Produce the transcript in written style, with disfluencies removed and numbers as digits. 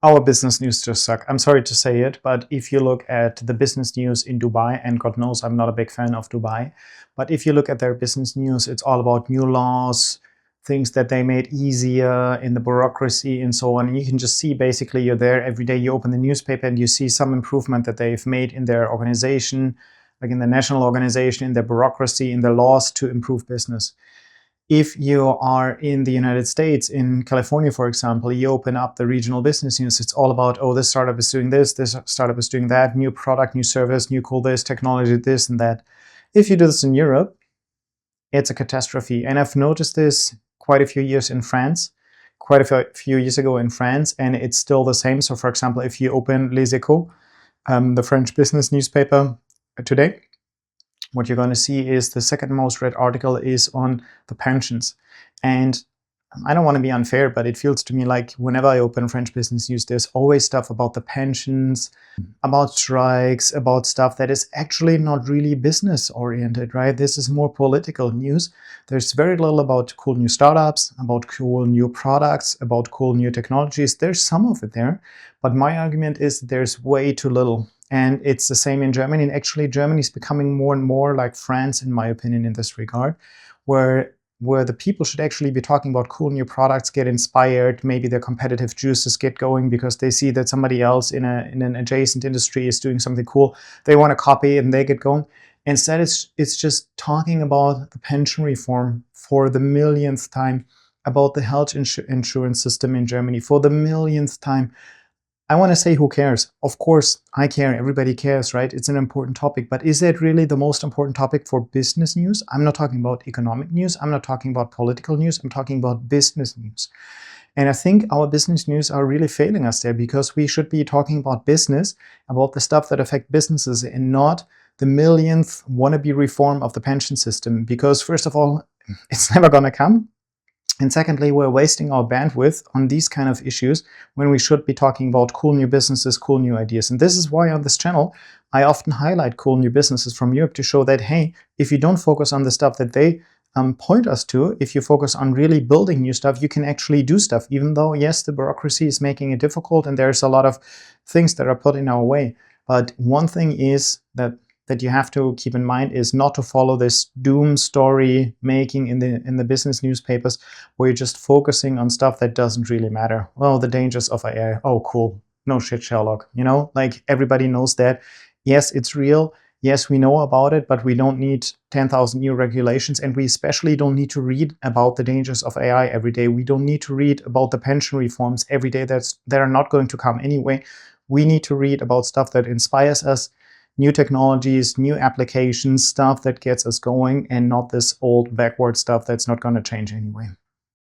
our business news just suck. I'm sorry to say it, but if you look at the business news in Dubai, and God knows I'm not a big fan of Dubai, but if you look at their business news, it's all about new laws, things that they made easier in the bureaucracy and so on. And you can just see, basically, you're there every day, you open the newspaper and you see some improvement that they've made in their organization, like in the national organization, in their bureaucracy, in the laws to improve business. If you are in the United States, in California, for example, you open up the regional business news, it's all about, oh, this startup is doing this startup is doing that, new product, new service, new cool this, technology, this and that. If you do this in Europe, it's a catastrophe. And I've noticed this quite a few years in France, quite a few years ago in France, and it's still the same. So, for example, if you open Les Echos, the French business newspaper today, what you're going to see is the second most read article is on the pensions. And I don't want to be unfair, but it feels to me like whenever I open French business news, there's always stuff about the pensions, about strikes, about stuff that is actually not really business oriented, right? This is more political news. There's very little about cool new startups, about cool new products, about cool new technologies. There's some of it there, but my argument is there's way too little. And it's the same in Germany. And actually, Germany is becoming more and more like France, in my opinion, in this regard, where the people should actually be talking about cool new products, get inspired, maybe their competitive juices get going because they see that somebody else in an adjacent industry is doing something cool. They want to copy and they get going. Instead, it's just talking about the pension reform for the millionth time, about the health insurance system in Germany for the millionth time. I want to say, who cares? Of course, I care. Everybody cares, right? It's an important topic. But is that really the most important topic for business news? I'm not talking about economic news. I'm not talking about political news. I'm talking about business news. And I think our business news are really failing us there, because we should be talking about business, about the stuff that affect businesses, and not the millionth wannabe reform of the pension system. Because first of all, it's never going to come. And secondly, we're wasting our bandwidth on these kind of issues when we should be talking about cool new businesses, cool new ideas. And this is why on this channel, I often highlight cool new businesses from Europe to show that, hey, if you don't focus on the stuff that they point us to, if you focus on really building new stuff, you can actually do stuff, even though, yes, the bureaucracy is making it difficult and there's a lot of things that are put in our way. But one thing is that you have to keep in mind is not to follow this doom story making in the business newspapers, where you're just focusing on stuff that doesn't really matter. Well, the dangers of AI. Oh, cool. No shit, Sherlock. You know, like everybody knows that. Yes, it's real. Yes, we know about it, but we don't need 10,000 new regulations. And we especially don't need to read about the dangers of AI every day. We don't need to read about the pension reforms every day that are not going to come anyway. We need to read about stuff that inspires us, new technologies, new applications, stuff that gets us going, and not this old backward stuff that's not going to change anyway.